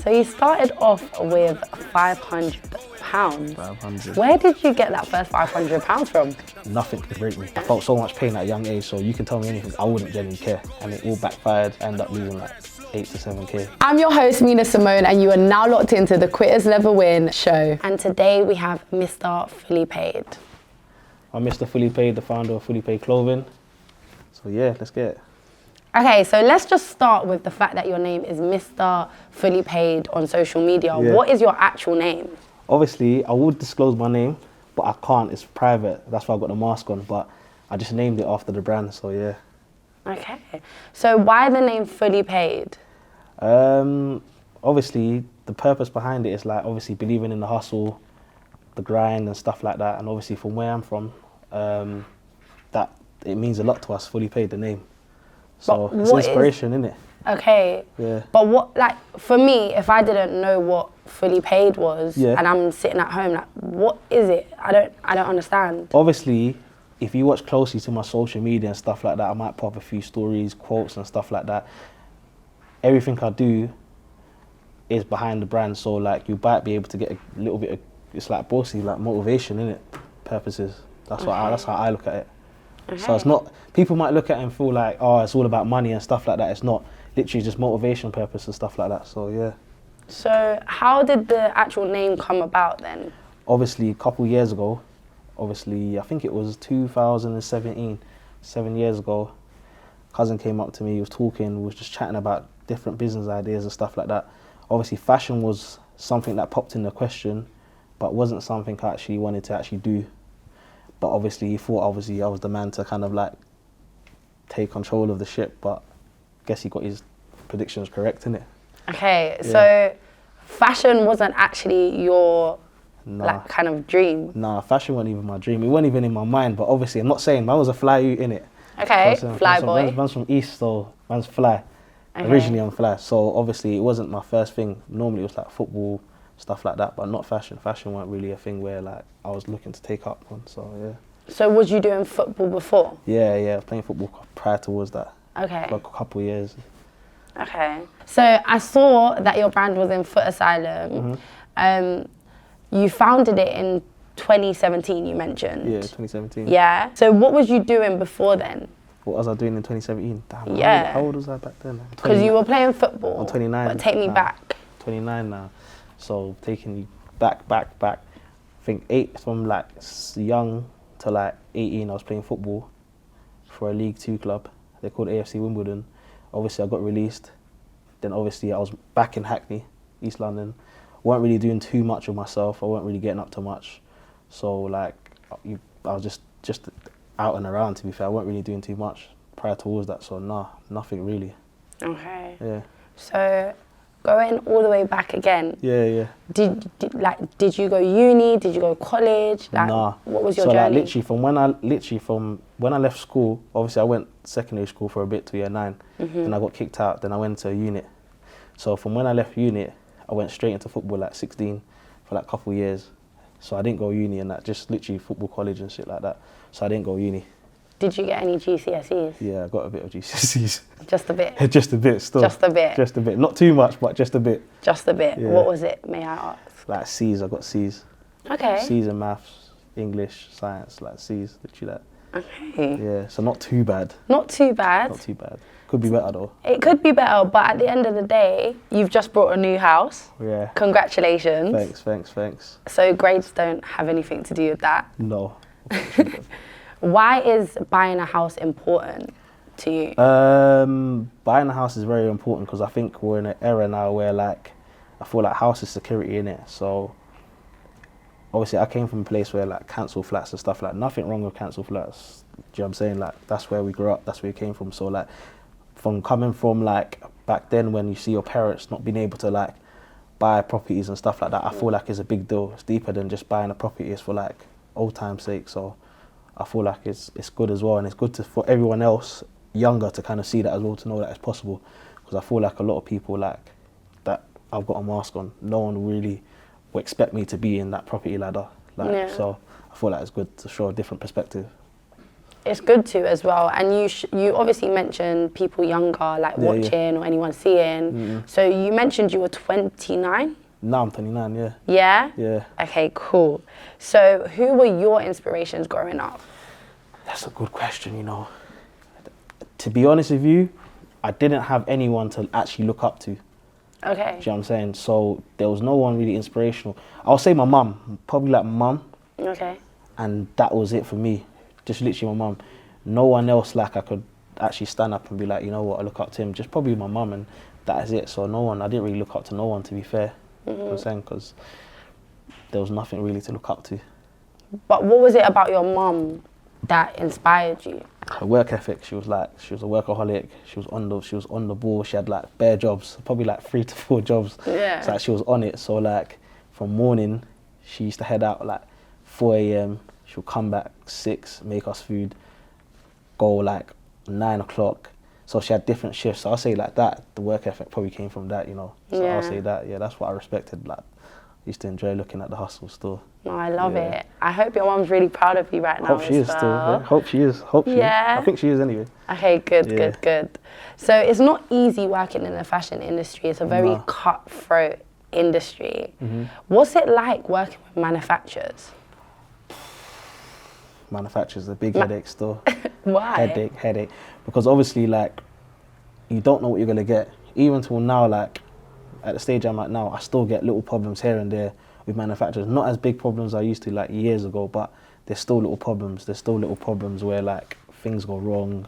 So you started off with £500. 500. Where did you get that first £500 from? Nothing could break me. I felt so much pain at a young age, so you can tell me anything, I wouldn't genuinely care. And it all backfired, I ended up losing like 8 to 7K. I'm your host, Mina Simone, and you are now locked into the Quitters Never Win show. And today we have Mr. Fully Paid. I'm Mr. Fully Paid, the founder of Fully Paid Clothing. So yeah, let's get it. Okay, so let's just start with the fact that your name is Mr. Fully Paid on social media. Yeah. What is your actual name? Obviously, I would disclose my name, but I can't, it's private. That's why I got the mask on, but I just named it after the brand, so yeah. Okay, so why the name Fully Paid? Obviously, the purpose behind it is like obviously believing in the hustle, the grind and stuff like that. And obviously from where I'm from, that it means a lot to us, Fully Paid, the name. So it's inspiration, isn't it? Okay. Yeah. But what, like, for me, if I didn't know what Fully Paid was, yeah, and I'm sitting at home, like, what is it? I don't understand. Obviously, if you watch closely to my social media and stuff like that, I might pop a few stories, quotes and stuff like that. Everything I do is behind the brand, so like you might be able to get a little bit of, it's like bossy, like motivation, innit? Purposes. That's that's how I look at it. Okay. So it's not, people might look at it and feel like, oh, it's all about money and stuff like that. It's not, literally just motivation purpose and stuff like that, so yeah. So how did the actual name come about then? Obviously, a couple years ago, obviously, I think it was 2017, 7 years ago, cousin came up to me, he was talking, we was just chatting about different business ideas and stuff like that. Obviously, fashion was something that popped in the question, but wasn't something I actually wanted to actually do. But obviously, he thought obviously I was the man to kind of like take control of the ship, but I guess he got his predictions correct, innit? Okay, yeah. So fashion wasn't actually your like kind of dream? Nah, fashion wasn't even my dream. It wasn't even in my mind, but obviously I'm not saying man was a fly you, innit? Okay, fly boy. Man's from East, so man's fly. Okay. Originally I'm fly, so obviously it wasn't my first thing. Normally it was like football, stuff like that, but not fashion. Fashion weren't really a thing where like I was looking to take up on, so yeah. So was you doing football before? Yeah, I was playing football prior towards that. Okay. For a couple of years. Okay. So I saw that your brand was in Foot Asylum. You founded it in 2017, you mentioned. Yeah, 2017. Yeah. So what was you doing before then? What was I doing in 2017? Damn, yeah. How old was I back then? Because you were playing football. I'm 29. But take me back. 29 now. So taking you back. I think from like young to like 18, I was playing football for a League 2 club. They're called AFC Wimbledon. Obviously, I got released. Then obviously, I was back in Hackney, East London. Weren't really doing too much of myself. I weren't really getting up to much. So like, I was just out and around, to be fair. I weren't really doing too much prior towards that. So nah, nothing really. Okay. Yeah. So going all the way back again. Yeah. Did you go uni? Did you go college? Like, nah. What was your journey? Like literally from when I left school, obviously I went secondary school for a bit to year 9. Then I got kicked out. Then I went to a unit. So from when I left unit, I went straight into football at 16 for like a couple of years. So I didn't go uni and that, just literally football college and shit like that. So I didn't go uni. Did you get any GCSEs? Yeah, I got a bit of GCSEs. Just a bit? Just a bit still. Just a bit? Just a bit. Not too much, but just a bit. Just a bit? Yeah. What was it, may I ask? Like C's, I got C's. Okay. C's in maths, English, science, like C's, literally that. Okay. Yeah, so not too bad. Not too bad? Not too bad. Could be better though. It could be better, but at the end of the day, you've just bought a new house. Yeah. Congratulations. Thanks. So grades don't have anything to do with that? No. Why is buying a house important to you? Buying a house is very important because I think we're in an era now where like, I feel like house is security in it. So obviously I came from a place where like council flats and stuff, like nothing wrong with council flats. Do you know what I'm saying? Like that's where we grew up, that's where we came from. So like from coming from like back then when you see your parents not being able to like buy properties and stuff like that, I feel like it's a big deal. It's deeper than just buying a property, it's for like old time's sake. So I feel like it's good as well, and it's good for everyone else younger to kind of see that as well, to know that it's possible. Because I feel like a lot of people like that I've got a mask on, no one really will expect me to be in that property ladder. So I feel like it's good to show a different perspective. It's good to as well. And you obviously mentioned people younger, like watching or anyone seeing. So you mentioned you were 29? Now I'm 29, yeah. Yeah? Yeah. Okay, cool. So who were your inspirations growing up? That's a good question, you know. To be honest with you, I didn't have anyone to actually look up to. Okay. Do you know what I'm saying? So there was no one really inspirational. I'll say my mum, probably like mum. Okay. And that was it for me. Just literally my mum. No one else like I could actually stand up and be like, you know what, I look up to him. Just probably my mum, and that is it. So no one, I didn't really look up to no one, to be fair. You know what I'm saying? Because there was nothing really to look up to. But what was it about your mum that inspired you? Her work ethic, she was a workaholic. She was on the ball. She had like bare jobs, probably like 3 to 4 jobs. Yeah. So like, she was on it. So like from morning, she used to head out like 4 a.m. She'll come back 6, make us food, go like 9 o'clock. So she had different shifts. So I'll say like that, the work ethic probably came from that, you know. So I'll say that, yeah, that's what I respected. Like, I used to enjoy looking at the hustle still. No, I love it. I hope your mum's really proud of you right now. Hope she is still. Yeah. Hope she is. Hope she is. I think she is anyway. Okay, good. So it's not easy working in the fashion industry. It's a very cutthroat industry. What's it like working with manufacturers? Manufacturers, a big headache still. Why? Headache. Because obviously, like, you don't know what you're gonna get. Even till now, like, at the stage I'm at now, I still get little problems here and there with manufacturers. Not as big problems I used to like years ago, but there's still little problems. There's still little problems where like things go wrong,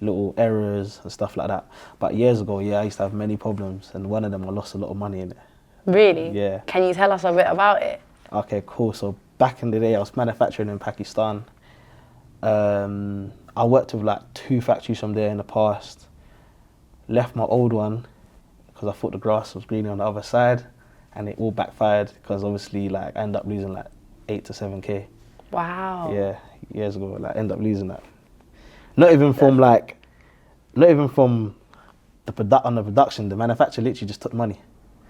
little errors and stuff like that. But years ago, yeah, I used to have many problems, and one of them I lost a lot of money in it. Really? Yeah. Can you tell us a bit about it? Okay, cool. So back in the day, I was manufacturing in Pakistan. I worked with like 2 factories from there in the past. Left my old one because I thought the grass was greener on the other side, and it all backfired because obviously like I ended up losing like 8 to 7K. Wow. Yeah, years ago, like ended up losing that. Not even from the production. The manufacturer literally just took money.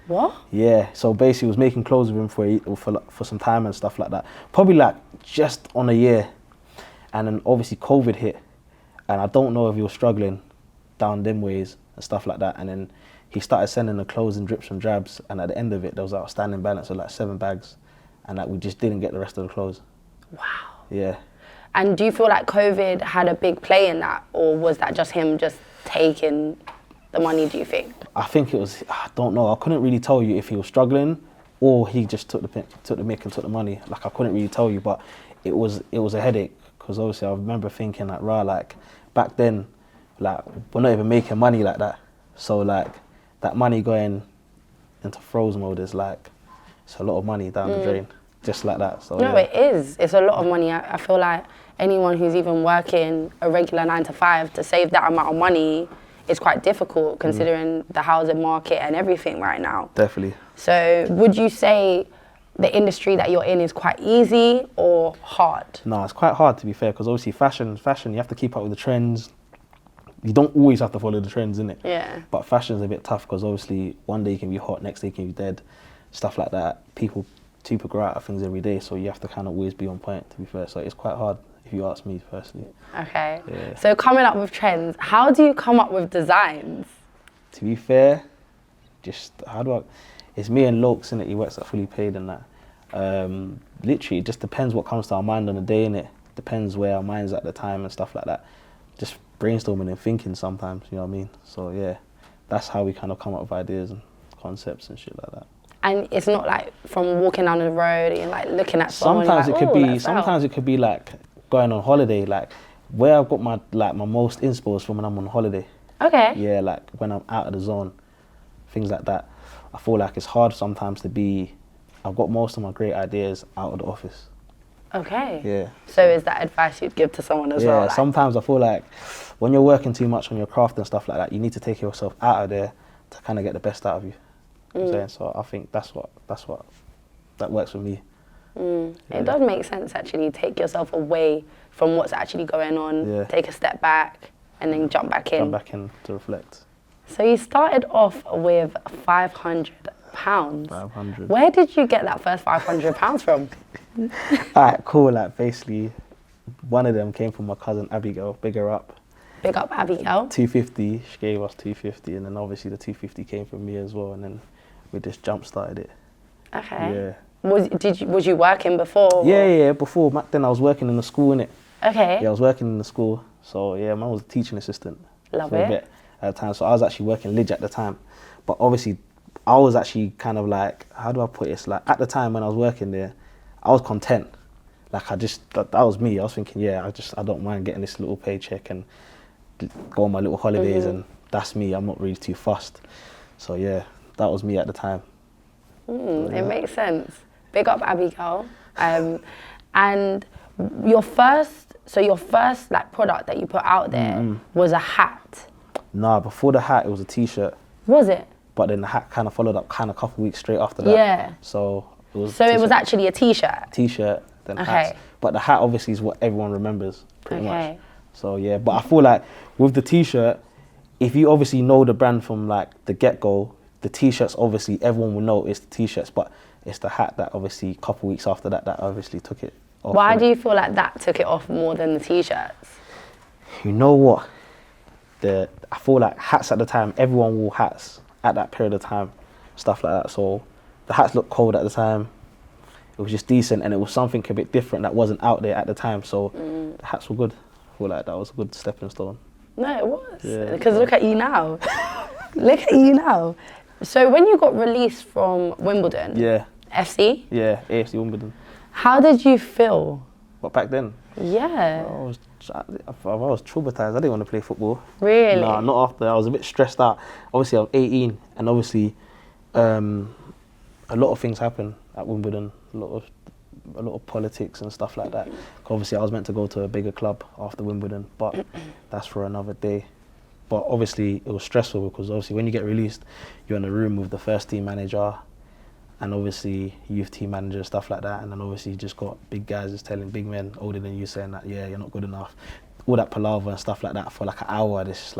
What? Yeah, so basically was making clothes with him for some time and stuff like that. Probably like just on a year. And then obviously COVID hit, and I don't know if he was struggling down them ways and stuff like that. And then he started sending the clothes in drips and drabs, and at the end of it, there was an outstanding balance of like 7 bags, and like we just didn't get the rest of the clothes. Wow. Yeah. And do you feel like COVID had a big play in that, or was that just him just taking the money, do you think? I think it was, I don't know, I couldn't really tell you if he was struggling or he just took the mick and took the money. Like I couldn't really tell you, but it was a headache. Because obviously I remember thinking like, like back then, like we're not even making money like that. So like that money going into froze mode is like, it's a lot of money down the drain, just like that. So no, yeah. It is. It's a lot of money. I feel like anyone who's even working a regular 9 to 5 to save that amount of money is quite difficult considering the housing market and everything right now. Definitely. So would you say the industry that you're in is quite easy or hard? No, it's quite hard to be fair, because obviously fashion, you have to keep up with the trends. You don't always have to follow the trends, innit? Yeah. But fashion's a bit tough because obviously one day you can be hot, next day you can be dead, stuff like that. People grow out of things every day, so you have to kind of always be on point, to be fair. So it's quite hard if you ask me personally. Okay. Yeah. So coming up with trends, how do you come up with designs? To be fair, it's me and Lokes, innit? He works at Fully Paid and that. Literally, it just depends what comes to our mind on the day, innit? Depends where our mind's at the time and stuff like that. Just brainstorming and thinking sometimes, you know what I mean? So yeah, that's how we kind of come up with ideas and concepts and shit like that. And it's not like from walking down the road and like looking at someone. Sometimes it could be like going on holiday, like where I've got my most inspo is from when I'm on holiday. Okay. Yeah, like when I'm out of the zone, things like that. I feel like it's hard sometimes I've got most of my great ideas out of the office. Okay. Yeah. So is that advice you'd give to someone as well? Yeah, sometimes I feel like when you're working too much on your craft and stuff like that, you need to take yourself out of there to kind of get the best out of you. You know what I'm saying? So I think that works for me. Yeah. It does make sense actually. Take yourself away from what's actually going on, take a step back and then jump back in. Jump back in to reflect. So you started off with £500. 500. Where did you get that first £500 from? Alright, cool. Like basically, one of them came from my cousin Abigail, big her up. Big up Abigail. 250, she gave us 250, and then obviously the 250 came from me as well, and then we just jump started it. Okay. Yeah. Was you working before? Yeah. Before, back then I was working in the school, innit? Okay. Yeah, I was working in the school. So yeah, man was a teaching assistant. Love for a it. bit at the time. So I was actually working Lidge at the time. But obviously, I was actually kind of like, how do I put it? It's like, at the time when I was working there, I was content. Like that was me. I was thinking, yeah, I don't mind getting this little paycheck and go on my little holidays, and that's me. I'm not really too fussed. So yeah, that was me at the time. It makes sense. Big up Abigail. And your first like product that you put out there was a hat. Nah, before the hat, it was a t-shirt. Was it? But then the hat kind of followed up kind of a couple weeks straight after that. Yeah. So it was. So it was actually a t-shirt. T-shirt, then hats. But the hat obviously is what everyone remembers, pretty much. So yeah, but I feel like with the t-shirt, if you obviously know the brand from like the get-go, the t-shirts obviously everyone will know it's the t-shirts, but it's the hat that obviously a couple weeks after that obviously took it off. Why do you feel like that took it off more than the t-shirts? You know what? I feel like hats at the time, everyone wore hats at that period of time, stuff like that. So the hats looked cold at the time. It was just decent, and it was something a bit different that wasn't out there at the time. So the hats were good. I feel like that was a good stepping stone. No, it was. Yeah, because look at you now. Look at you now. So when you got released from Wimbledon, FC? Yeah, AFC Wimbledon. How did you feel? But back then? Yeah. I was traumatized. I didn't want to play football. Really? No, not after. I was a bit stressed out. Obviously, I was 18, and obviously, a lot of things happened at Wimbledon. A lot of politics and stuff like that. Obviously, I was meant to go to a bigger club after Wimbledon, but that's for another day. But obviously, it was stressful because obviously, when you get released, you're in a room with the first team manager, and obviously youth team manager, stuff like that, and then obviously you just got big guys just telling big men older than you saying that, yeah, you're not good enough. All that palaver and stuff like that for like an hour, it's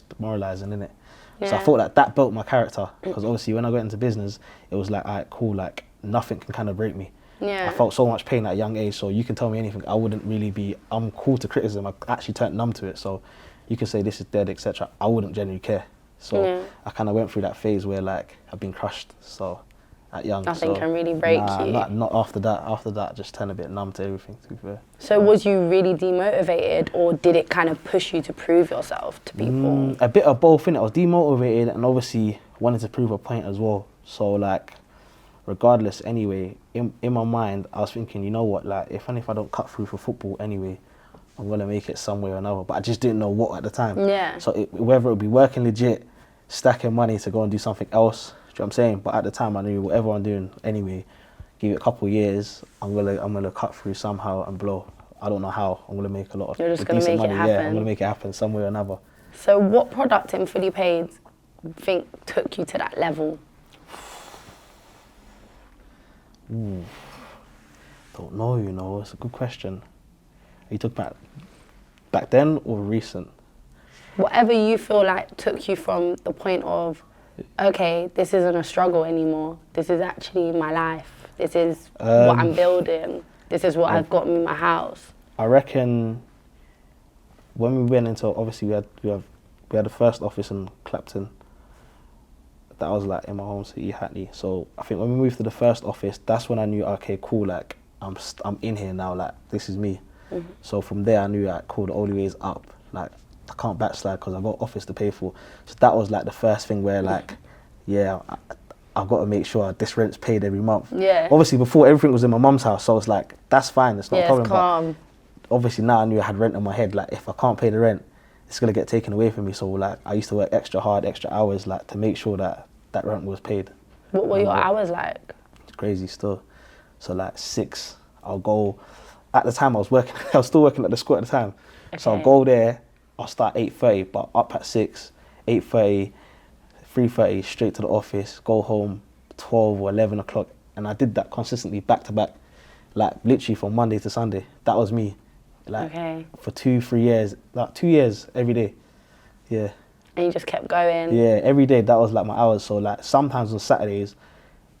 demoralising, isn't it? Yeah. So I thought like that built my character, because obviously when I got into business, it was like, alright, cool, like nothing can kind of break me. Yeah. I felt so much pain at a young age, so you can tell me anything, I'm cool to criticism, I actually turned numb to it, so you can say this is dead, etc. I wouldn't genuinely care. So I kind of went through that phase where like I've been crushed, so at young. Nothing can really break you. Not after that. After that, I just turned a bit numb to everything, to be fair. So was you really demotivated, or did it kind of push you to prove yourself to people? A bit of both, innit? I was demotivated and obviously wanted to prove a point as well. So like, regardless anyway, in my mind, I was thinking, you know what, like if I don't cut through for football anyway, I'm gonna make it some way or another. But I just didn't know what at the time. Yeah. So whether it would be working legit, stacking money to go and do something else, do you know what I'm saying? But at the time I knew whatever I'm doing anyway, give it a couple of years, I'm gonna cut through somehow and blow. I don't know how. I'm gonna make a lot of You're just gonna make money. It happen. Yeah, I'm gonna make it happen some way or another. So what product in Fully Paid think took you to that level? Don't know, you know, it's a good question. Are you talking about back then or recent? Whatever you feel like took you from the point of, okay, this isn't a struggle anymore. This is actually my life. This is what I'm building. This is what I've got in my house. I reckon when we went into, obviously we had the first office in Clapton. That was like in my home city, Hackney. So I think when we moved to the first office, that's when I knew, okay, cool, like I'm in here now, like this is me. So from there I knew, like, cool, the only way is up. Like I can't backslide because I've got office to pay for. So that was like the first thing where like, yeah, I've got to make sure this rent's paid every month. Yeah. Obviously before everything was in my mum's house, so it's like, that's fine, it's not a problem. It's calm. But obviously now I knew I had rent in my head, like if I can't pay the rent, it's gonna get taken away from me. So like I used to work extra hard, extra hours, like to make sure that that rent was paid. What were your hours like? It's crazy still. So like 6, I'll go, at the time I was still working at the school at the time. Okay. So I'll go there, I'll start 8:30, but up at 6, 8:30, 3:30, straight to the office, go home 12 or 11 o'clock. And I did that consistently back to back, like literally from Monday to Sunday. That was me. Like for 2-3 years, like 2 years every day. Yeah. And you just kept going? Yeah, every day, that was like my hours. So like sometimes on Saturdays,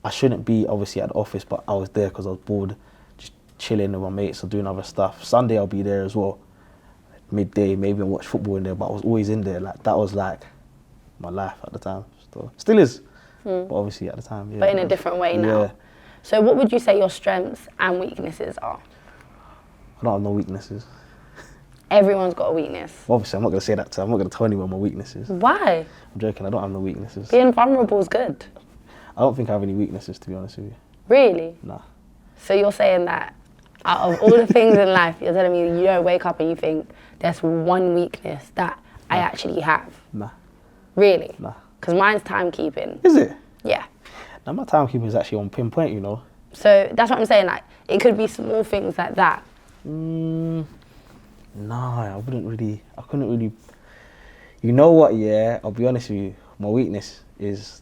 I shouldn't be obviously at the office, but I was there because I was bored, just chilling with my mates or doing other stuff. Sunday I'll be there as well. Midday, maybe I'll watch football in there, but I was always in there. Like that was like my life at the time. Still is, but obviously at the time, yeah. But in a different way now. Yeah. So what would you say your strengths and weaknesses are? I don't have no weaknesses. Everyone's got a weakness. Obviously, I'm not going to say that. I'm not going to tell anyone my weaknesses. Why? I'm joking. I don't have no weaknesses. Being vulnerable is good. I don't think I have any weaknesses, to be honest with you. Really? Nah. So you're saying that out of all the things in life, you're telling me you don't wake up and you think there's one weakness that I actually have? Nah. Really? Nah. Because mine's timekeeping. Is it? Yeah. Now, my timekeeping is actually on pinpoint, you know. So that's what I'm saying. Like, it could be small things like that. No, I couldn't really. You know what, yeah, I'll be honest with you. My weakness is...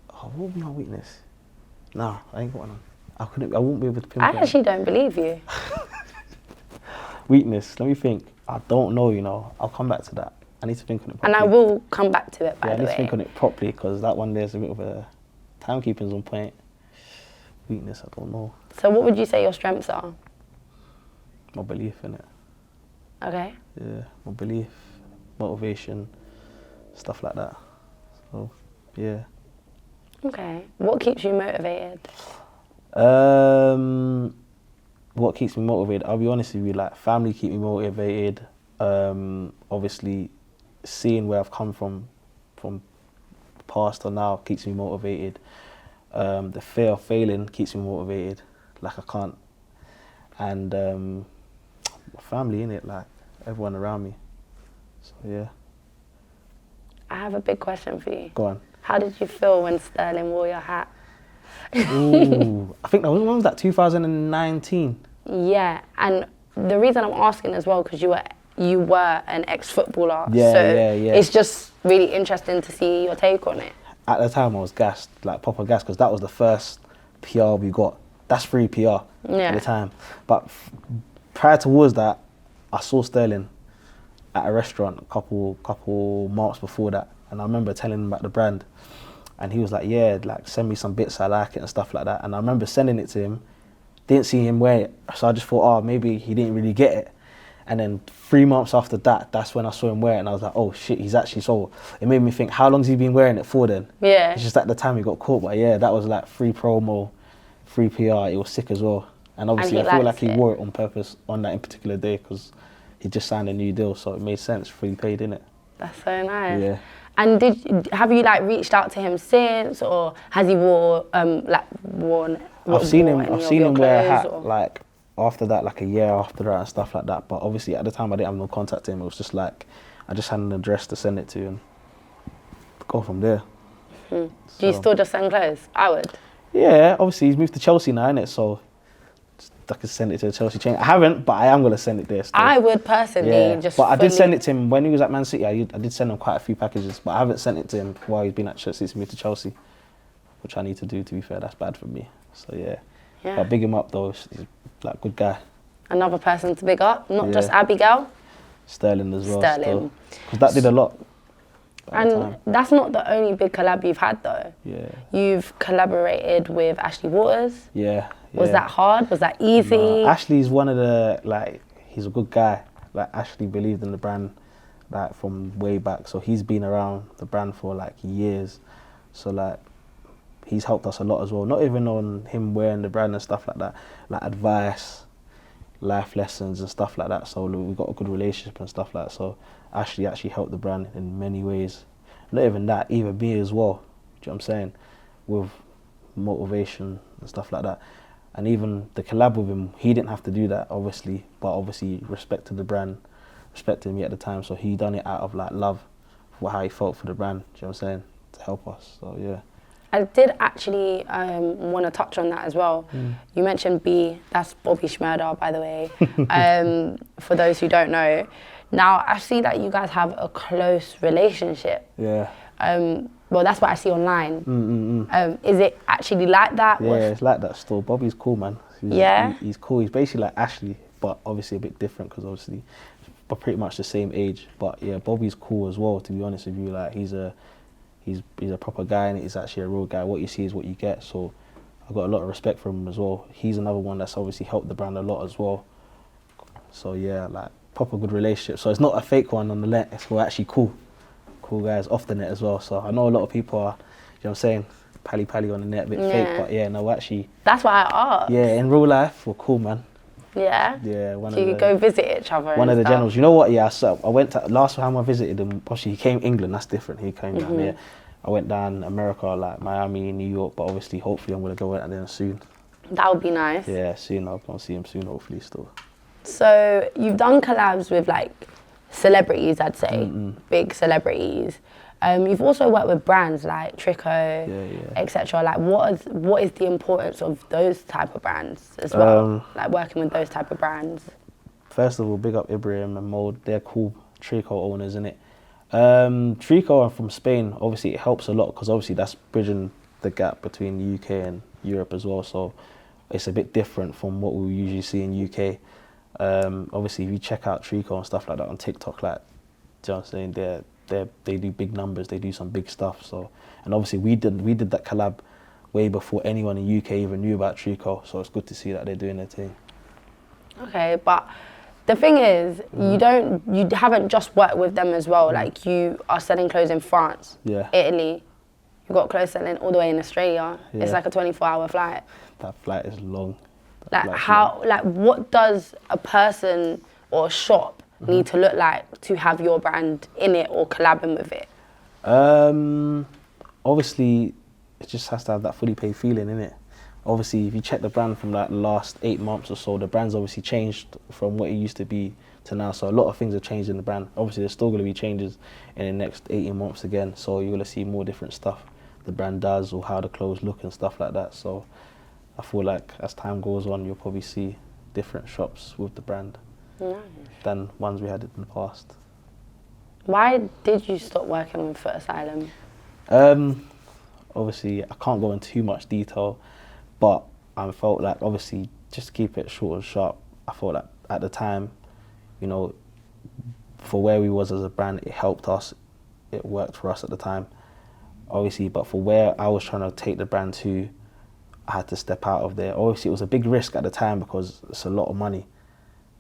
what would be my weakness? Nah, I ain't got one. I won't be able to pinpoint. I actually don't believe you. Weakness, let me think. I don't know, you know. I'll come back to that. I need to think on it properly. And I will come back to it, by the way. I need to think on it properly, because that one there's a bit of a... Timekeeping's on point. Weakness, I don't know. So what would you say your strengths are? My belief in it. Okay. Yeah, my belief, motivation, stuff like that. So, yeah. Okay. What keeps you motivated? What keeps me motivated? I'll be honest with you, like family keep me motivated. Obviously, seeing where I've come from past to now keeps me motivated. The fear of failing keeps me motivated. Like I can't, and my family innit, like everyone around me. So yeah. I have a big question for you. Go on. How did you feel when Sterling wore your hat? Ooh, I think when was that? 2019. Yeah, and the reason I'm asking as well because you were an ex-footballer. Yeah, so yeah. It's just really interesting to see your take on it. At the time, I was gassed, like proper gassed, because that was the first PR we got. That's free PR at the time. But prior towards that, I saw Sterling at a restaurant a couple months before that, and I remember telling him about the brand, and he was like, "Yeah, like send me some bits, I like it and stuff like that." And I remember sending it to him. Didn't see him wear it, so I just thought, oh, maybe he didn't really get it. And then 3 months after that, that's when I saw him wear it, and I was like, oh shit, he's actually sold. It made me think, how long's he been wearing it for then? Yeah. It's just at the time he got caught, but yeah, that was like free promo, free PR. It was sick as well. And obviously, I feel like he wore it on purpose on that in particular day because he just signed a new deal, so it made sense. Free paid, innit? That's so nice. Yeah. And have you like reached out to him since, or has he worn? I've seen him wear a hat like after that, like a year after that and stuff like that. But obviously at the time I didn't have no contact to him. It was just like I just had an address to send it to and go from there. Do you still just send clothes? I would. Yeah, obviously he's moved to Chelsea now, innit? So I could send it to the Chelsea chain. I haven't, but I am gonna send it there still. I would personally But I did send it to him when he was at Man City. I did send him quite a few packages, but I haven't sent it to him while he's been at Chelsea. He's moved to Chelsea, which I need to do. To be fair, that's bad for me. So yeah. But big him up though. He's like good guy. Another person to big up, not just Abigail. Sterling as well. Sterling. Because that did a lot. And that's not the only big collab you've had though. Yeah. You've collaborated with Ashley Waters. Yeah. Was that hard? Was that easy? No, Ashley's one of the, he's a good guy. Like, Ashley believed in the brand, like, from way back. So he's been around the brand for, like, years. So, like, he's helped us a lot as well. Not even on him wearing the brand and stuff like that. Like, advice, life lessons and stuff like that. So we've got a good relationship and stuff like that. So Ashley actually helped the brand in many ways. Not even that, even me as well. Do you know what I'm saying? With motivation and stuff like that. And even the collab with him, he didn't have to do that, obviously, but obviously he respected the brand, respected me at the time, so he done it out of like love for how he felt for the brand, do you know what I'm saying, to help us, so yeah. I did actually want to touch on that as well. You mentioned B, that's Bobby Schmurda, by the way, for those who don't know. Now, I see that you guys have a close relationship. Yeah. Well, that's what I see online. Is it actually like that? Yeah, it's like that still. Bobby's cool, man. He's cool. He's basically like Ashley, but obviously a bit different because obviously, but pretty much the same age. But yeah, Bobby's cool as well. To be honest with you, like he's a proper guy and he's actually a real guy. What you see is what you get. So I've got a lot of respect for him as well. He's another one that's obviously helped the brand a lot as well. So yeah, like proper good relationship. So it's not a fake one on the net. We're actually cool guys off the net as well. So I know a lot of people are, you know what I'm saying, pally on the net, a bit fake, but yeah, no, we're actually. That's why I asked. Yeah, in real life, we're cool, man. Yeah? Yeah, So you go visit each other one of the stuff. generals. You know what, yeah, so I went to, last time I visited him, obviously he came England, that's different, he came down here. I went down America, like Miami, New York, but obviously, hopefully I'm going to go out there soon. That would be nice. Yeah, soon, I'll go and see him soon, hopefully still. So you've done collabs with like celebrities, I'd say, big celebrities. You've also worked with brands like Trico, etc. Like, what is the importance of those type of brands as well? Like working with those type of brands. First of all, big up Ibrahim and Mold. They're cool Trico owners, innit? Trico are from Spain. Obviously, it helps a lot because obviously that's bridging the gap between the UK and Europe as well. So it's a bit different from what we usually see in UK. Obviously, if you check out Trico and stuff like that on TikTok, like, do you know what I'm saying? They do big numbers. They do some big stuff. So, and obviously we did that collab way before anyone in UK even knew about Trico. So it's good to see that they're doing their thing. Okay, but the thing is, you haven't just worked with them as well. Like, you are selling clothes in France, Italy. You've got clothes selling all the way in Australia. Yeah. It's like a 24-hour flight. That flight is long. What does a person or a shop need to look like to have your brand in it or collabing with it? Obviously, it just has to have that fully paid feeling, innit? Obviously, if you check the brand from like the last 8 months or so, the brand's obviously changed from what it used to be to now. So a lot of things have changed in the brand. Obviously, there's still going to be changes in the next 18 months again. So you're going to see more different stuff the brand does or how the clothes look and stuff like that. So I feel like as time goes on, you'll probably see different shops with the brand than ones we had in the past. Why did you stop working with Foot Asylum? Obviously, I can't go into too much detail, but I felt like, obviously, just to keep it short and sharp, I felt like at the time, you know, for where we was as a brand, it helped us, it worked for us at the time, obviously, but for where I was trying to take the brand to, I had to step out of there. Obviously, it was a big risk at the time because it's a lot of money.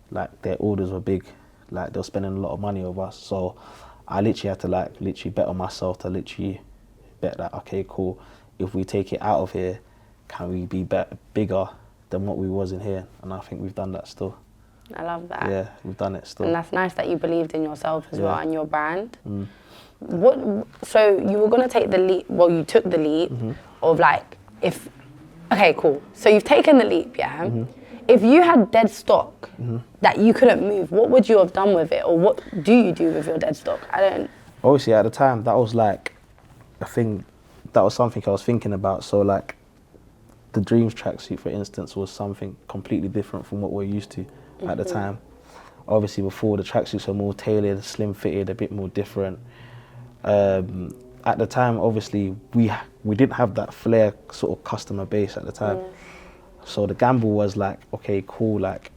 Like, their orders were big, like, they were spending a lot of money with us, so I literally had to, like, bet on myself to literally bet that, okay, cool, if we take it out of here, can we be bigger than what we was in here? And I think we've done that still. I love that. Yeah, we've done it still. And that's nice that you believed in yourself as well and your brand. So you were going to take the leap, well, you took the leap of like, okay, cool. So you've taken the leap, If you had dead stock that you couldn't move, what would you have done with it? Or what do you do with your dead stock? Obviously, at the time, that was like a thing, that was something I was thinking about. So like, the Dreams tracksuit, for instance, was something completely different from what we're used to at the time. Obviously, before, the tracksuits were more tailored, slim fitted, a bit more different. At the time, obviously, we didn't have that flair sort of customer base at the time. So the gamble was like, okay, cool, like,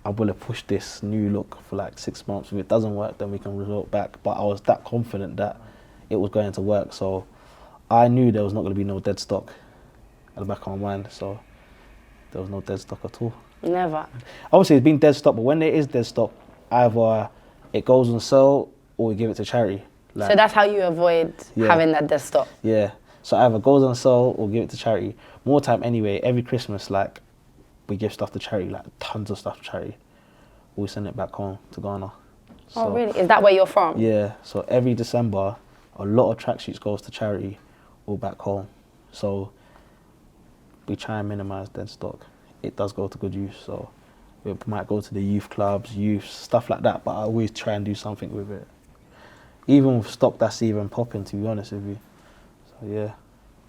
I'm gonna push this new look for like 6 months. If it doesn't work, then we can resort back. But I was that confident that it was going to work. So I knew there was not gonna be no dead stock at the back of my mind. So there was no dead stock at all. Never. Obviously, it's been dead stock, but when there is dead stock, either it goes on sale or we give it to charity. Like, so that's how you avoid having that dead stock? Yeah. So either goes on sale or give it to charity. More time anyway, every Christmas, like, we give stuff to charity, like tons of stuff to charity. We send it back home to Ghana. Oh, really? Is that where you're from? Yeah. So every December, a lot of tracksuits goes to charity or back home. So we try and minimize dead stock. It does go to good use. So we might go to the youth clubs, youth, stuff like that, but I always try and do something with it. Even with stock that's even popping, to be honest with you. So yeah.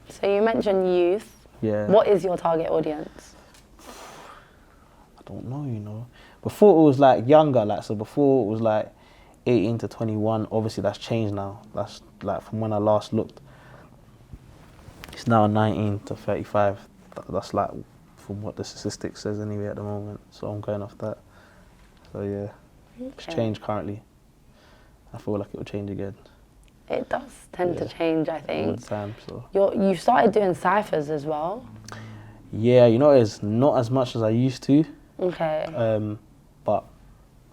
So you mentioned youth. Yeah. What is your target audience? I don't know, you know. Before it was like younger, like, so before it was like 18 to 21. Obviously that's changed now. That's like from when I last looked. It's now 19 to 35. That's like from what the statistics says anyway at the moment. So I'm going off that. So yeah, It's changed currently. I feel like it will change again. It does tend to change, I think. All the time, so. You started doing ciphers as well. Yeah, you know, it's not as much as I used to, Okay. but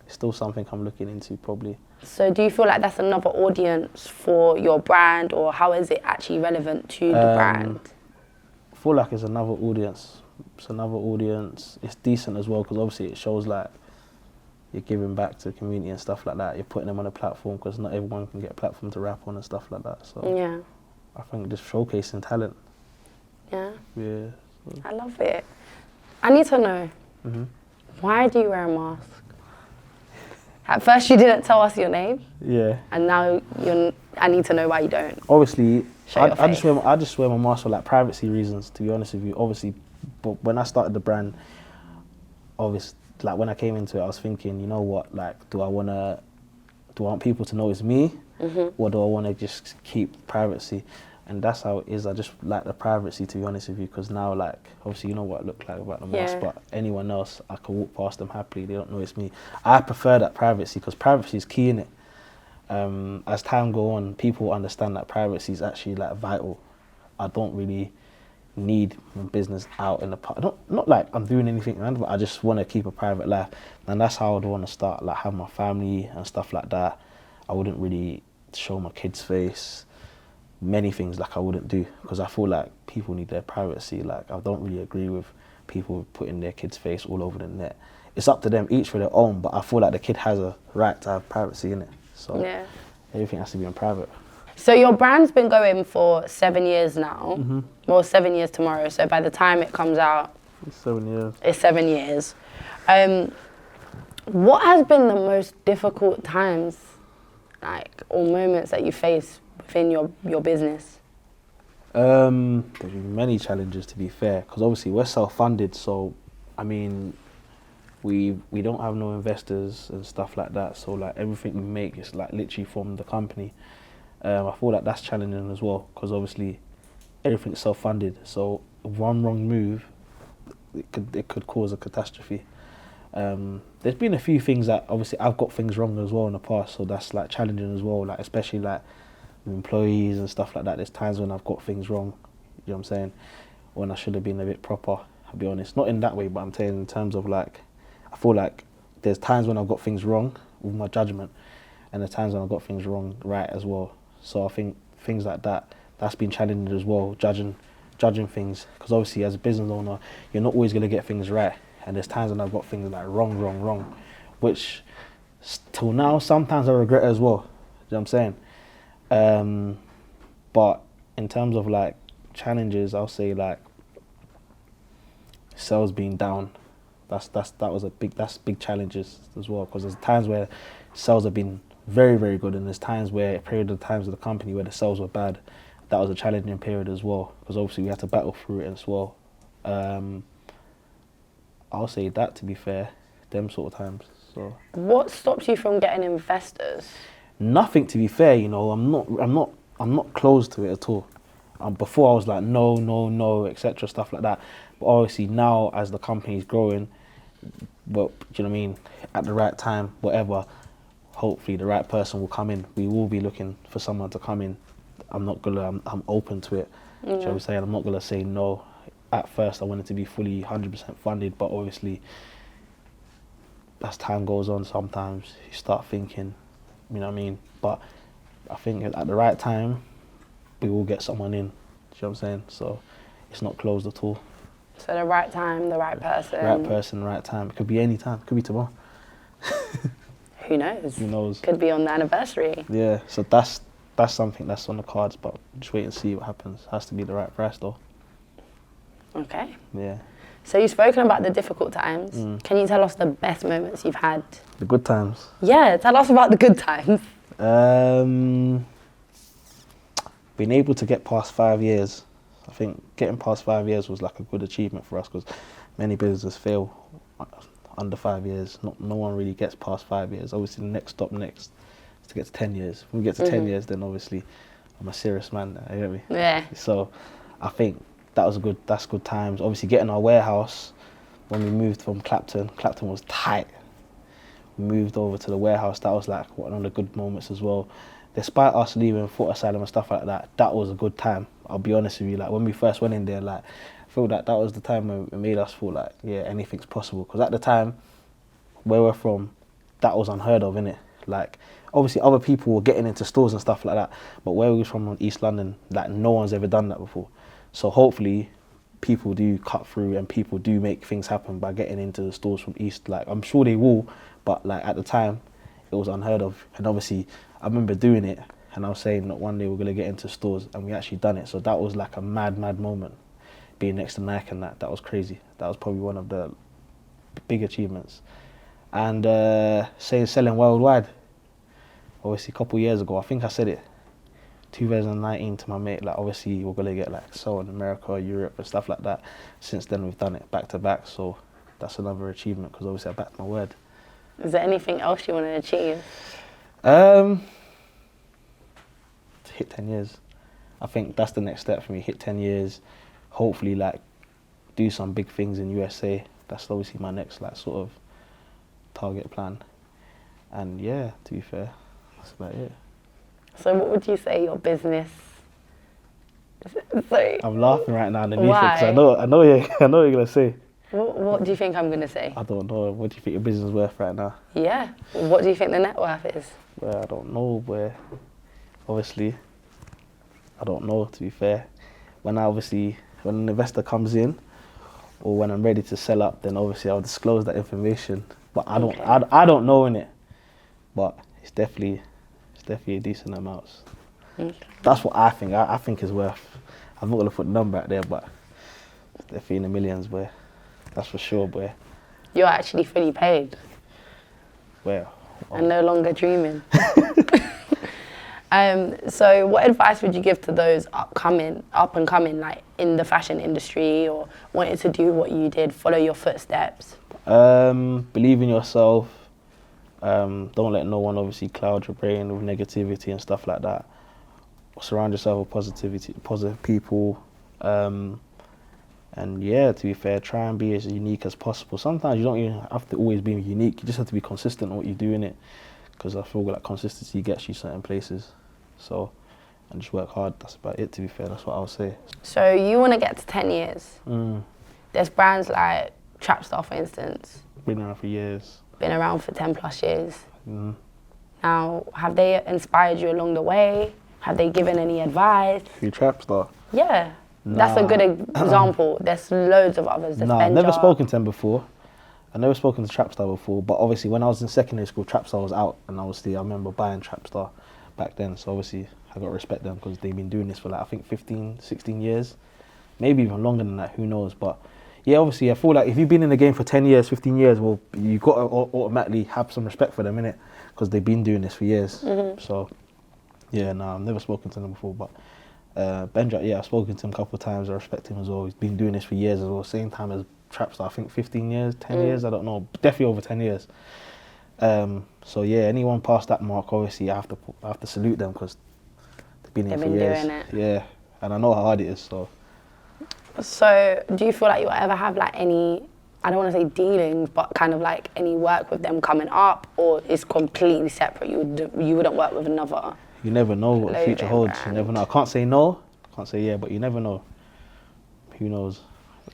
it's still something I'm looking into probably. So do you feel like that's another audience for your brand, or how is it actually relevant to the brand? I feel like it's another audience. It's another audience. It's decent as well because obviously it shows like you're giving back to the community and stuff like that. You're putting them on a platform because not everyone can get a platform to rap on and stuff like that. So Yeah. I think just showcasing talent. Yeah. Yeah. I love it. I need to know, Mhm. why do you wear a mask? At first you didn't tell us your name, Yeah. and now I need to know why you don't. Obviously, Show your I just face. I just wear my mask for like privacy reasons. To be honest with you, obviously, but when I started the brand, obviously, like when I came into it, I was thinking, you know what, like, do I want people to know it's me, or do I want to just keep privacy? And that's how it is. I just like the privacy, to be honest with you, because now, like, obviously, you know what I look like without the mask, Yeah. but anyone else, I can walk past them happily. They don't know it's me. I prefer that privacy because privacy is key in it. As time go on, people understand that privacy is actually like vital. I don't really need my business out in the not like I'm doing anything random, but I just want to keep a private life, and that's how I'd want to start, like have my family and stuff like that. I wouldn't really show my kids' face, many things like I wouldn't do because I feel like people need their privacy. Like I don't really agree with people putting their kids' face all over the net. It's up to them, each for their own, but I feel like the kid has a right to have privacy in it. So Yeah. everything has to be in private. So your brand's been going for 7 years now. Well, 7 years tomorrow. So by the time it comes out, It's 7 years. it's 7 years. What has been the most difficult times, like, or moments that you face within your business? There's been many challenges, to be fair, because obviously we're self-funded, so I mean, we don't have no investors and stuff like that. So like everything we make is like literally from the company. I feel like that's challenging as well, because obviously everything's self-funded. So one wrong move, it could cause a catastrophe. There's been a few things that obviously I've got things wrong as well in the past, so that's like challenging as well. Like especially like with employees and stuff like that. There's times when I've got things wrong. You know what I'm saying? When I should have been a bit proper. I'll be honest, not in that way, but I'm saying in terms of like, I feel like there's times when I've got things wrong with my judgment, and there's times when I've got things wrong right as well. So I think things like that, that's been challenging as well, judging things, because obviously as a business owner, you're not always going to get things right, and there's times when I've got things like wrong, which till now sometimes I regret as well. You know what I'm saying? But in terms of like challenges, I'll say like sales being down. That's big challenges as well, because there's times where sales have been very, very good, and there's times where a period of times of the company where the sales were bad. That was a challenging period as well, because obviously we had to battle through it as well. I'll say that, to be fair, them sort of times. So What stops you from getting investors? nothing, to be fair. You know, I'm not closed to it at all. Before I was like no, etc. stuff like that. But obviously now, as the company's growing, but do you know what I mean? At the right time, whatever, hopefully the right person will come in. We will be looking for someone to come in. I'm open to it. Do you know what I'm saying? I'm not gonna say no. At first, I wanted to be fully 100% funded, but obviously, as time goes on, sometimes you start thinking, you know what I mean? But I think at the right time, we will get someone in. Do you know what I'm saying? So it's not closed at all. So the right time, the right person. Right person, right time. It could be any time. It could be tomorrow. Who knows? Who knows? Could be on the anniversary. Yeah. So that's something that's on the cards, but just wait and see what happens. Has to be the right price though. Okay. Yeah. So you've spoken about the difficult times. Can you tell us the best moments you've had? The good times. Yeah, tell us about the good times. Being able to get past 5 years, I think getting past 5 years was like a good achievement for us, because many businesses fail under 5 years. No one really gets past 5 years. Obviously, the next stop is to get to 10 years. When we get to 10 years, then obviously I'm a serious man. You get me? Yeah. So I think that's good times. Obviously, getting our warehouse, when we moved from Clapton was tight. We moved over to the warehouse. That was like one of the good moments as well. Despite us leaving Foot Asylum and stuff like that, that was a good time. I'll be honest with you. Like when we first went in there, like feel that was the time when it made us feel like, yeah, anything's possible. Because at the time, where we're from, that was unheard of, innit? Like, obviously other people were getting into stores and stuff like that, but where we was from in East London, like no one's ever done that before. So hopefully people do cut through and people do make things happen by getting into the stores from East. Like, I'm sure they will, but like at the time, it was unheard of. And obviously, I remember doing it, and I was saying that one day we're gonna get into stores, and we actually done it. So that was like a mad moment, being next to Nike and that was crazy. That was probably one of the big achievements. And selling worldwide. Obviously, a couple of years ago, I think I said it, 2019 to my mate, like obviously we're gonna get like sold in America, Europe and stuff like that. Since then we've done it back to back, so that's another achievement because obviously I backed my word. Is there anything else you want to achieve? To hit 10 years. I think that's the next step for me, hit 10 years, hopefully like do some big things in USA. That's obviously my next like sort of target plan. And yeah, to be fair, that's about it. So what would you say your business... So, I'm laughing right now underneath why? it because I know what you're going to say. What do you think I'm going to say? I don't know. What do you think your business is worth right now? Yeah. What do you think the net worth is? Well, I don't know, but obviously, I don't know, to be fair. When an investor comes in or when I'm ready to sell up, then obviously I'll disclose that information. But I don't know in it. But it's definitely a decent amount. Okay. That's what I think. I think it's worth. I'm not gonna put a number out there, but it's definitely in the millions, boy. That's for sure, boy. You're actually fully paid. Well, and no longer dreaming. So what advice would you give to those up and coming, like in the fashion industry or wanting to do what you did, follow your footsteps? Believe in yourself. Don't let no one obviously cloud your brain with negativity and stuff like that. Surround yourself with positive people. And yeah, to be fair, try and be as unique as possible. Sometimes you don't even have to always be unique. You just have to be consistent in what you do in it. Because I feel like consistency gets you certain places. So, and just work hard. That's about it, to be fair. That's what I would say. So you want to get to 10 years. There's brands like Trapstar, for instance. Been around for years. Been around for 10 plus years. Now, have they inspired you along the way? Have they given any advice? Who, Trapstar? Yeah. That's a good example. There's loads of others. No, I've never spoken to them before. I've never spoken to Trapstar before, but obviously when I was in secondary school, Trapstar was out, and obviously I remember buying Trapstar back then, so obviously I got to respect them because they've been doing this for like, I think 15, 16 years, maybe even longer than that, who knows, but yeah, obviously I feel like if you've been in the game for 10 years, 15 years, well, you've got to automatically have some respect for them, innit? Because they've been doing this for years, so yeah, no, I've never spoken to them before, but Benja, yeah, I've spoken to him a couple of times, I respect him as well, he's been doing this for years as well, same time as Trapstar, I think 15 years, 10 years, I don't know, definitely over 10 years. So yeah, anyone past that mark, obviously I have to salute them because they've been here for years. Doing it. Yeah, and I know how hard it is, so. So do you feel like you'll ever have like any, I don't want to say dealings, but kind of like any work with them coming up, or it's completely separate, you wouldn't work with another? You never know what the future holds, you never know. I can't say no, can't say yeah, but you never know. Who knows?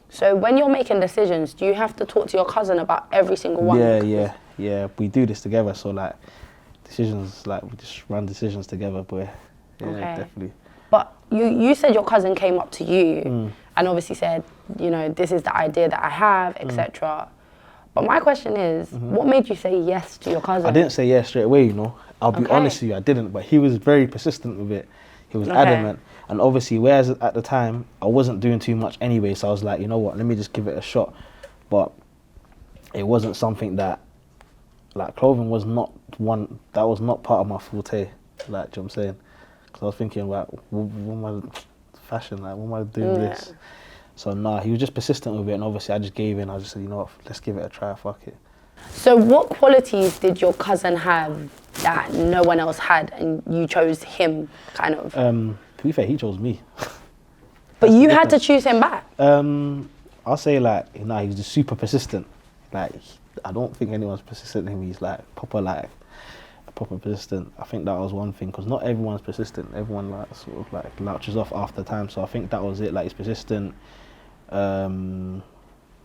So when you're making decisions, do you have to talk to your cousin about every single one? Yeah, we do this together, so like decisions, like we just run decisions together, but yeah, okay. Definitely. But you said your cousin came up to you and obviously said, you know, this is the idea that I have, etc. But my question is, what made you say yes to your cousin? I didn't say yes straight away, you know. I'll be honest with you, I didn't, but he was very persistent with it. He was adamant. And obviously, whereas at the time, I wasn't doing too much anyway, so I was like, you know what, let me just give it a shot. But it wasn't something that, like, clothing was not that was not part of my forte, like, do you know what I'm saying? Because I was thinking, like, what am I, fashion, like, what am I doing this? So, nah, he was just persistent with it, and obviously I just gave in. I just said, you know what, let's give it a try, fuck it. So what qualities did your cousin have that no one else had, and you chose him, kind of? To be fair, he chose me. But you had to choose him back? I'll say, like, you know, he's just super persistent. Like, I don't think anyone's persistent in him. He's like proper persistent. I think that was one thing, because not everyone's persistent. Everyone like sort of like louches off after time. So I think that was it. Like, he's persistent. And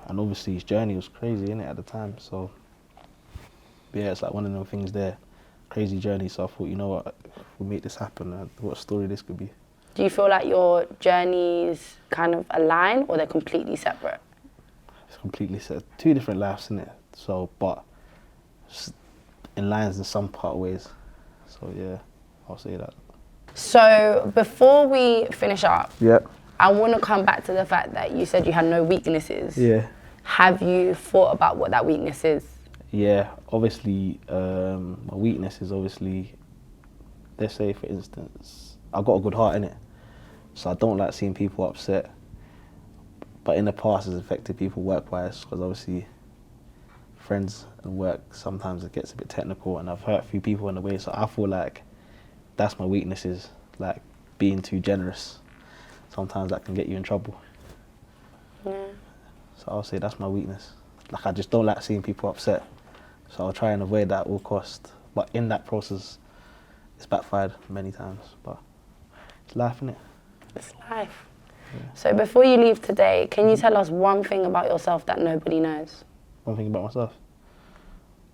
obviously his journey was crazy, innit, at the time. So yeah, it's like one of them things there, crazy journey. So I thought, you know what, if we make this happen, what a story this could be. Do you feel like your journeys kind of align, or they're completely separate? It's completely set, two different lives, innit? So, but in lines in some part ways. So yeah, I'll say that. So before we finish up, Yep. I want to come back to the fact that you said you had no weaknesses. Yeah. Have you thought about what that weakness is? Yeah, obviously, my weakness is obviously, let's say for instance, I've got a good heart, innit? So I don't like seeing people upset. But in the past, it's affected people work-wise, because obviously friends and work, sometimes it gets a bit technical, and I've hurt a few people in the way. So I feel like that's my weaknesses, like being too generous. Sometimes that can get you in trouble. Yeah. So I'll say that's my weakness. Like, I just don't like seeing people upset. So I'll try and avoid that at all cost. But in that process, it's backfired many times. But it's life, innit? It's life. Yeah. So before you leave today, can you tell us one thing about yourself that nobody knows? One thing about myself?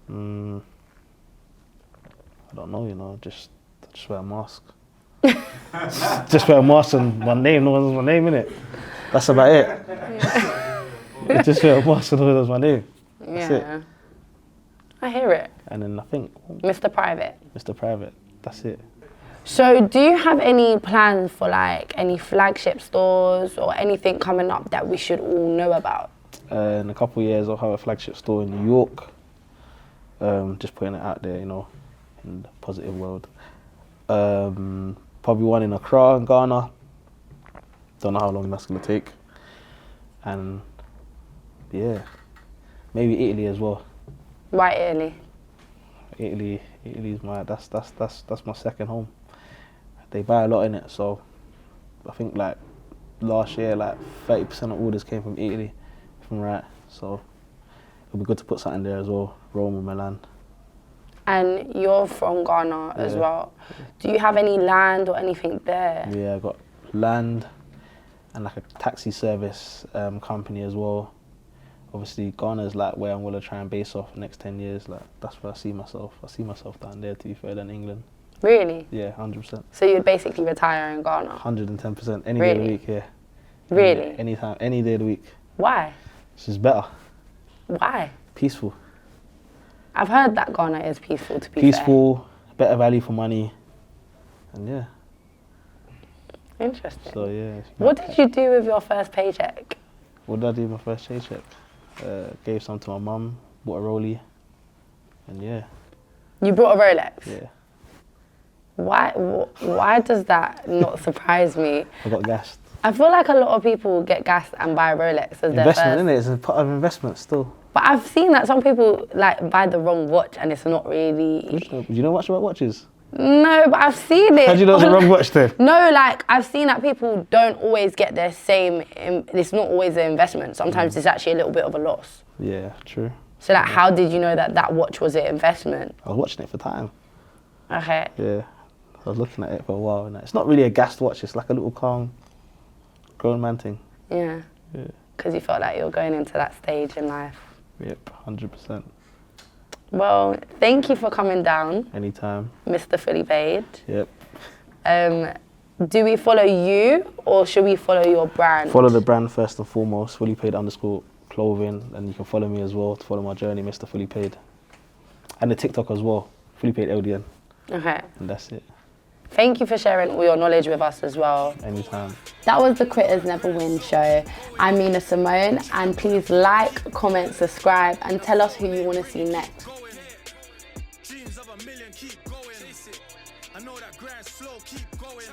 I don't know, you know, just wear a mask. Just wear a mask and my name, no one knows my name, innit? That's about it. Yeah. Just wear a mask and no one knows my name. That's it. I hear it. And then I think, Mr. Private. Mr. Private, that's it. So do you have any plans for like any flagship stores or anything coming up that we should all know about? In a couple of years, I'll have a flagship store in New York. Just putting it out there, you know, in the positive world. Probably one in Accra in Ghana. Don't know how long that's gonna take. And yeah, maybe Italy as well. Why Italy? Italy's my that's my second home. They buy a lot in it, so I think like last year, like 30% of orders came from Italy, if I'm right. So it'll be good to put something there as well. Rome and Milan. And you're from Ghana as well. Do you have any land or anything there? Yeah, I got land and like a taxi service company as well. Obviously, Ghana is like where I'm gonna try and base off the next 10 years. Like that's where I see myself. I see myself down there, to be fair, than England. Really? Yeah, 100%. So you'd basically retire in Ghana? 110%. Any day of the week, yeah. Really? Anytime, any day of the week. Why? It's just better. Why? Peaceful. I've heard that Ghana is peaceful, to be Peaceful, better value for money, and yeah. Interesting. So yeah. What did you do with your first paycheck? What did I do with my first paycheck? Gave some to my mum, bought a rollie, and yeah. You brought a Rolex? Yeah. Why does that not surprise me? I got gassed. I feel like a lot of people get gassed and buy a Rolex as their first. Investment, isn't it? It's a part of investment still. But I've seen that some people like buy the wrong watch and it's not really. Do you know much about watches? No, but I've seen it. How do you know it's the wrong watch then? No, like I've seen that people don't always get their same. It's not always an investment. Sometimes it's actually a little bit of a loss. Yeah, true. So like, how did you know that that watch was an investment? I was watching it for time. Okay. Yeah, I was looking at it for a while. And it's not really a gassed watch. It's like a little calm, grown man thing. Yeah. Yeah. Because you felt like you were going into that stage in life. Yep, 100%. Well, thank you for coming down. Anytime. Mr. Fully Paid. Yep. Do we follow you or should we follow your brand? Follow the brand first and foremost, Fully Paid _clothing, and you can follow me as well to follow my journey, Mr. Fully Paid. And the TikTok as well, Fully Paid LDN. Okay. And that's it. Thank you for sharing all your knowledge with us as well. Anytime. That was the Quitters Never Win show. I'm Mina Simone, and please like, comment, subscribe, and tell us who you want to see next. Dreams of a million keep going. I know that grand flow keep going.